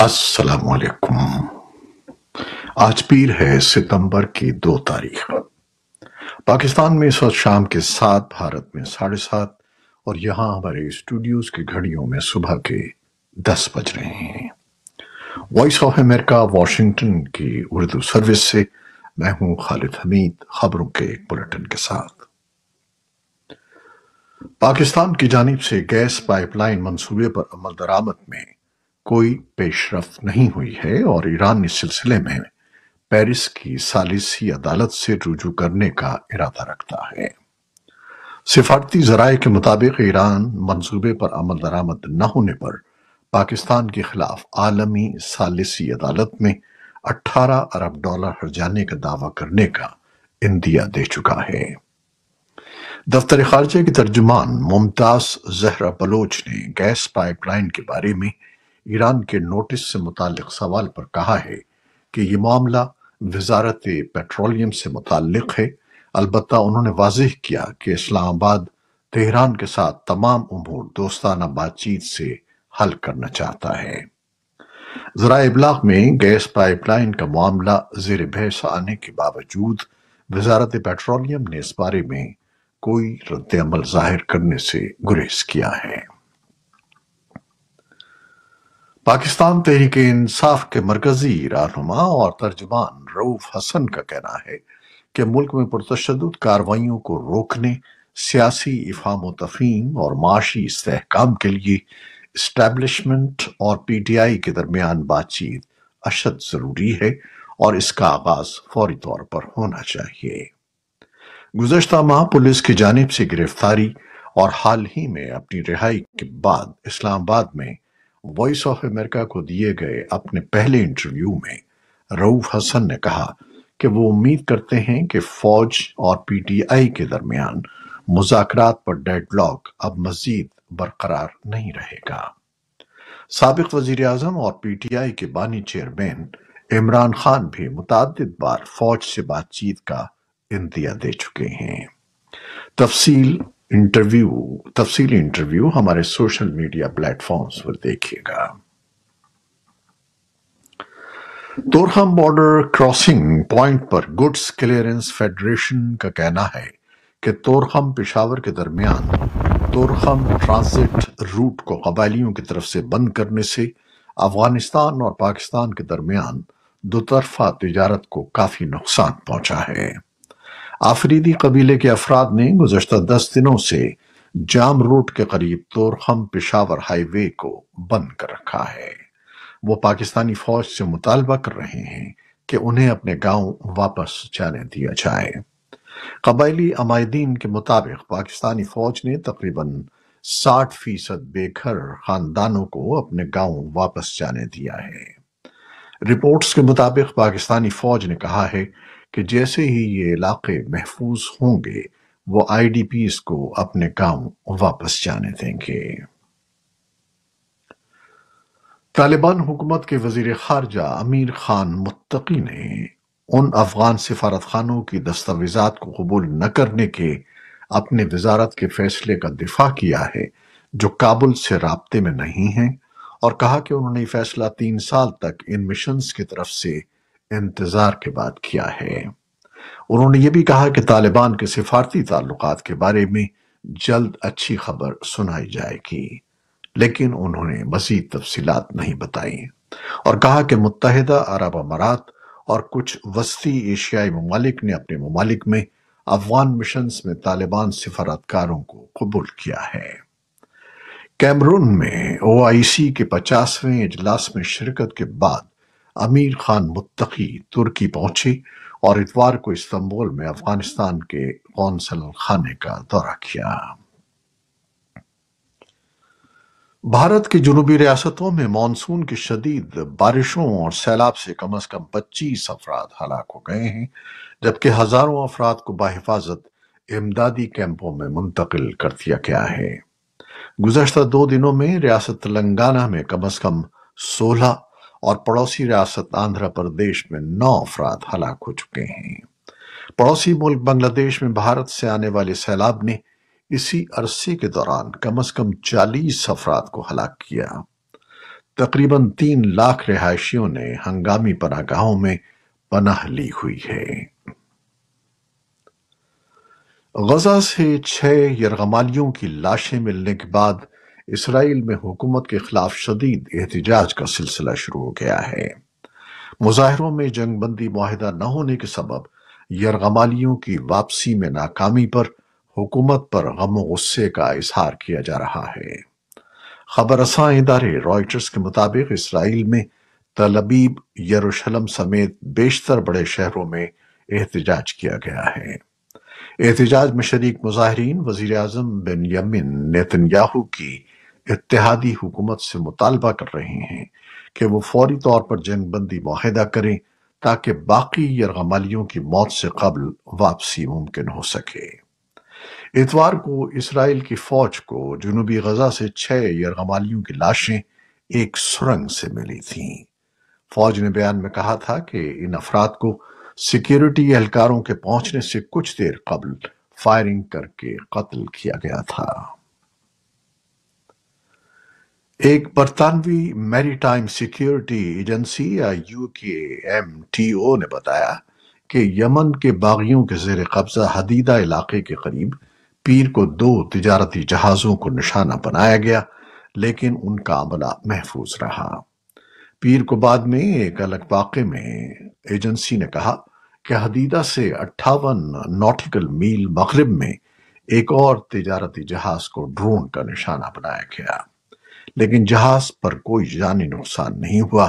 السلام علیکم۔ آج پیر ہے ستمبر کی 2 تاریخ۔ پاکستان میں اس وقت شام کے 7، بھارت میں 7:30 اور یہاں ہمارے اسٹوڈیوز کی گھڑیوں میں صبح کے 10 بج رہے ہیں۔ وائس آف امریکہ واشنگٹن کی اردو سروس سے میں ہوں خالد حمید، خبروں کے ایک بلیٹن کے ساتھ۔ پاکستان کی جانب سے گیس پائپ لائن منصوبے پر عمل درآمد میں کوئی پیش رفت نہیں ہوئی ہے اور ایران اس سلسلے میں پیرس کی ثالثی عدالت سے رجوع کرنے کا ارادہ رکھتا ہے۔ سفارتی ذرائع کے مطابق ایران منصوبے پر عمل درآمد نہ ہونے پر پاکستان کے خلاف عالمی ثالثی عدالت میں $18 ارب ہرجانے کا دعویٰ کرنے کا عندیہ دے چکا ہے۔ دفتر خارجہ کی ترجمان ممتاز زہرا بلوچ نے گیس پائپ لائن کے بارے میں ایران کے نوٹس سے متعلق سوال پر کہا ہے کہ یہ معاملہ وزارت پیٹرولیم سے متعلق ہے۔ البتہ انہوں نے واضح کیا کہ اسلام آباد تہران کے ساتھ تمام امور دوستانہ بات چیت سے حل کرنا چاہتا ہے۔ ذرائع ابلاغ میں گیس پائپ لائن کا معاملہ زیر بحث آنے کے باوجود وزارت پیٹرولیم نے اس بارے میں کوئی رد عمل ظاہر کرنے سے گریز کیا ہے۔ پاکستان تحریک انصاف کے مرکزی رہنما اور ترجمان رؤوف حسن کا کہنا ہے کہ ملک میں پرتشدد کارروائیوں کو روکنے، سیاسی افہام و تفہیم اور معاشی استحکام کے لیے اسٹیبلشمنٹ اور پی ٹی آئی کے درمیان بات چیت اشد ضروری ہے اور اس کا آغاز فوری طور پر ہونا چاہیے۔ گزشتہ ماہ پولیس کی جانب سے گرفتاری اور حال ہی میں اپنی رہائی کے بعد اسلام آباد میں وائس آف امریکہ کو دیے گئے اپنے پہلے انٹرویو میں رؤوف حسن نے کہا کہ وہ امید کرتے ہیں کہ فوج اور پی ٹی آئی کے درمیان مذاکرات پر ڈیڈ لاک اب مزید برقرار نہیں رہے گا۔ سابق وزیر اعظم اور پی ٹی آئی کے بانی چیئرمین عمران خان بھی متعدد بار فوج سے بات چیت کا عندیہ دے چکے ہیں۔ تفصیلی انٹرویو ہمارے سوشل میڈیا پلیٹ فارمز پر دیکھیے گا۔ تورخم بارڈر کراسنگ پوائنٹ پر گڈز کلیئرنس فیڈریشن کا کہنا ہے کہ تورخم پشاور کے درمیان تورخم ٹرانزٹ روٹ کو قبائلیوں کی طرف سے بند کرنے سے افغانستان اور پاکستان کے درمیان دوطرفہ تجارت کو کافی نقصان پہنچا ہے۔ آفریدی قبیلے کے افراد نے گزشتہ 10 دنوں سے جام روڈ کے قریب تورخم پشاور ہائی وے کو بند کر رکھا ہے۔ وہ پاکستانی فوج سے مطالبہ کر رہے ہیں کہ انہیں اپنے گاؤں واپس جانے دیا جائے۔ قبائلی عمائدین کے مطابق پاکستانی فوج نے تقریباً 60% بے گھر خاندانوں کو اپنے گاؤں واپس جانے دیا ہے۔ رپورٹس کے مطابق پاکستانی فوج نے کہا ہے کہ جیسے ہی یہ علاقے محفوظ ہوں گے وہ آئی ڈی پیز کو اپنے گاؤں واپس جانے دیں گے۔ طالبان حکومت کے وزیر خارجہ امیر خان متقی نے ان افغان سفارتخانوں کی دستاویزات کو قبول نہ کرنے کے اپنے وزارت کے فیصلے کا دفاع کیا ہے جو کابل سے رابطے میں نہیں ہیں، اور کہا کہ انہوں نے یہ فیصلہ 3 سال تک ان مشنز کی طرف سے انتظار کے بعد کیا ہے۔ انہوں نے یہ بھی کہا کہ طالبان کے سفارتی تعلقات کے بارے میں جلد اچھی خبر سنائی جائے گی، لیکن انہوں نے مزید تفصیلات نہیں بتائیں، اور کہا کہ متحدہ عرب امارات اور کچھ وسطی ایشیائی ممالک نے اپنے ممالک میں افغان مشنز میں طالبان سفارتکاروں کو قبول کیا ہے۔ کیمرون میں او آئی سی کے 50ویں اجلاس میں شرکت کے بعد امیر خان متقی ترکی پہنچے اور اتوار کو استنبول میں افغانستان کے قونصل خانے کا دورہ کیا۔ بھارت کی جنوبی ریاستوں میں مانسون کی شدید بارشوں اور سیلاب سے کم از کم 25 افراد ہلاک ہو گئے ہیں، جبکہ ہزاروں افراد کو بحفاظت امدادی کیمپوں میں منتقل کر دیا گیا ہے۔ گزشتہ 2 دنوں میں ریاست تلنگانہ میں کم از کم 16 اور پڑوسی ریاست آندھرا پردیش میں 9 افراد ہلاک ہو چکے ہیں۔ پڑوسی ملک بنگلہ دیش میں بھارت سے آنے والے سیلاب نے اسی عرصے کے دوران کم از کم 40 افراد کو ہلاک کیا۔ تقریباً 3 لاکھ رہائشیوں نے ہنگامی پناہ گاہوں میں پناہ لی ہوئی ہے۔ غزہ سے 6 یرغمالیوں کی لاشیں ملنے کے بعد اسرائیل میں حکومت کے خلاف شدید احتجاج کا سلسلہ شروع ہو گیا ہے۔ مظاہروں میں جنگ بندی معاہدہ نہ ہونے کے سبب یرغمالیوں کی واپسی میں ناکامی پر حکومت پر غم و غصے کا اظہار کیا جا رہا ہے۔ خبر رساں ادارے رائٹرز کے مطابق اسرائیل میں تل ابیب، یروشلم سمیت بیشتر بڑے شہروں میں احتجاج کیا گیا ہے۔ احتجاج میں شریک مظاہرین وزیر اعظم بنیامین نیتن یاہو کی اتحادی حکومت سے مطالبہ کر رہے ہیں کہ وہ فوری طور پر جنگ بندی معاہدہ کریں تاکہ باقی یرغمالیوں کی موت سے قبل واپسی ممکن ہو سکے۔ اتوار کو اسرائیل کی فوج کو جنوبی غزہ سے 6 یرغمالیوں کی لاشیں ایک سرنگ سے ملی تھیں۔ فوج نے بیان میں کہا تھا کہ ان افراد کو سیکیورٹی اہلکاروں کے پہنچنے سے کچھ دیر قبل فائرنگ کر کے قتل کیا گیا تھا۔ ایک برطانوی میری ٹائم سیکیورٹی ایجنسی یا UKMTO نے بتایا کہ یمن کے باغیوں کے زیر قبضہ حدیدہ علاقے کے قریب پیر کو 2 تجارتی جہازوں کو نشانہ بنایا گیا، لیکن ان کا عملہ محفوظ رہا۔ پیر کو بعد میں ایک الگ واقعے میں ایجنسی نے کہا کہ حدیدہ سے 58 ناٹیکل میل مغرب میں ایک اور تجارتی جہاز کو ڈرون کا نشانہ بنایا گیا، لیکن جہاز پر کوئی جانی نقصان نہیں ہوا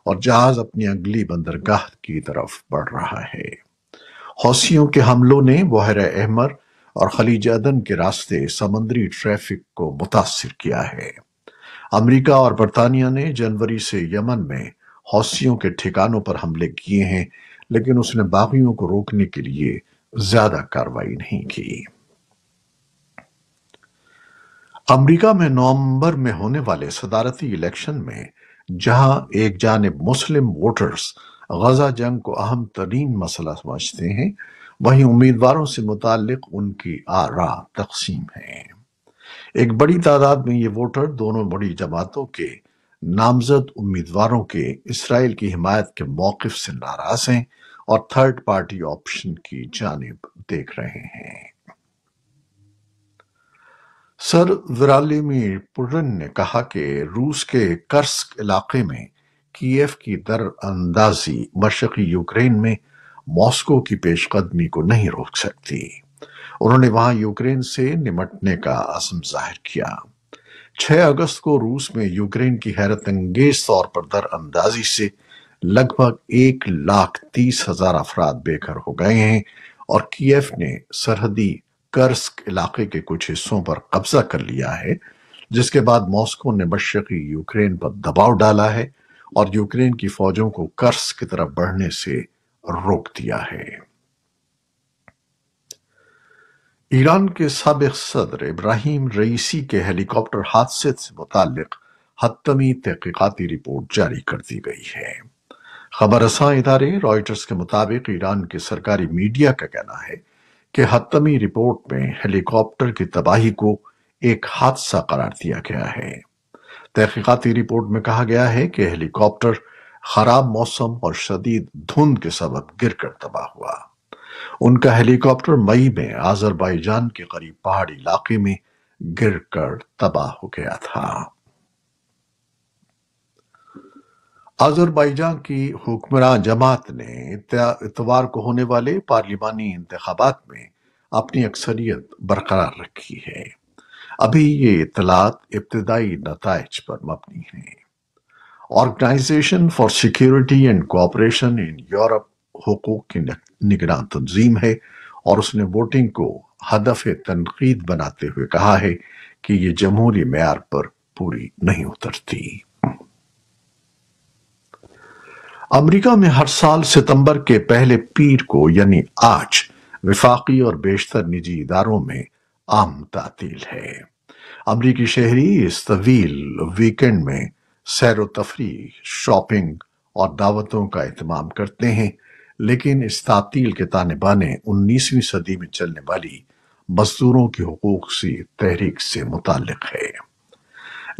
اور جہاز اپنی اگلی بندرگاہ کی طرف بڑھ رہا ہے۔ حوثیوں کے حملوں نے بحیرہ احمر اور خلیج عدن کے راستے سمندری ٹریفک کو متاثر کیا ہے۔ امریکہ اور برطانیہ نے جنوری سے یمن میں حوثیوں کے ٹھکانوں پر حملے کیے ہیں، لیکن اس نے باغیوں کو روکنے کے لیے زیادہ کارروائی نہیں کی۔ امریکہ میں نومبر میں ہونے والے صدارتی الیکشن میں جہاں ایک جانب مسلم ووٹرز غزہ جنگ کو اہم ترین مسئلہ سمجھتے ہیں، وہیں امیدواروں سے متعلق ان کی آراء تقسیم ہیں۔ ایک بڑی تعداد میں یہ ووٹر دونوں بڑی جماعتوں کے نامزد امیدواروں کے اسرائیل کی حمایت کے موقف سے ناراض ہیں اور تھرڈ پارٹی آپشن کی جانب دیکھ رہے ہیں۔ صدر ولادیمیر پوٹن نے کہا کہ روس کے کرسک علاقے میں کیف کی در اندازی مشرقی یوکرین میں ماسکو کی پیش قدمی کو نہیں روک سکتی۔ انہوں نے وہاں یوکرین سے نمٹنے کا عزم ظاہر کیا۔ 6 اگست کو روس میں یوکرین کی حیرت انگیز طور پر در اندازی سے لگ بھگ 1,30,000 افراد بے گھر ہو گئے ہیں اور کیف نے سرحدی کرسک علاقے کے کچھ حصوں پر قبضہ کر لیا ہے، جس کے بعد ماسکو نے مشرقی یوکرین پر دباؤ ڈالا ہے اور یوکرین کی فوجوں کو کرسک کی طرف بڑھنے سے روک دیا ہے۔ ایران کے سابق صدر ابراہیم رئیسی کے ہیلی کاپٹر حادثے سے متعلق حتمی تحقیقاتی رپورٹ جاری کر دی گئی ہے۔ خبر رساں ادارے رائٹرز کے مطابق ایران کے سرکاری میڈیا کا کہنا ہے کہ حتمی رپورٹ میں ہیلی کاپٹر کی تباہی کو ایک حادثہ قرار دیا گیا ہے۔ تحقیقاتی رپورٹ میں کہا گیا ہے کہ ہیلی کاپٹر خراب موسم اور شدید دھند کے سبب گر کر تباہ ہوا۔ ان کا ہیلی کاپٹر مئی میں آذربائیجان کے قریب پہاڑی علاقے میں گر کر تباہ ہو گیا تھا۔ آذربائیجان کی حکمراں جماعت نے اتوار کو ہونے والے پارلیمانی انتخابات میں اپنی اکثریت برقرار رکھی ہے۔ ابھی یہ اطلاعات ابتدائی نتائج پر مبنی ہیں۔ Organization for security and cooperation in Europe حقوق کی نگراں تنظیم ہے اور اس نے ووٹنگ کو ہدف تنقید بناتے ہوئے کہا ہے کہ یہ جمہوری معیار پر پوری نہیں اترتی۔ امریکہ میں ہر سال ستمبر کے پہلے پیر کو یعنی آج وفاقی اور بیشتر نجی اداروں میں عام تعطیل ہے۔ امریکی شہری اس طویل ویکنڈ میں سیر و تفریح، شاپنگ اور دعوتوں کا اہتمام کرتے ہیں، لیکن اس تعطیل کے تانے بانے 19ویں صدی میں چلنے والی مزدوروں کی حقوق سی تحریک سے متعلق ہے۔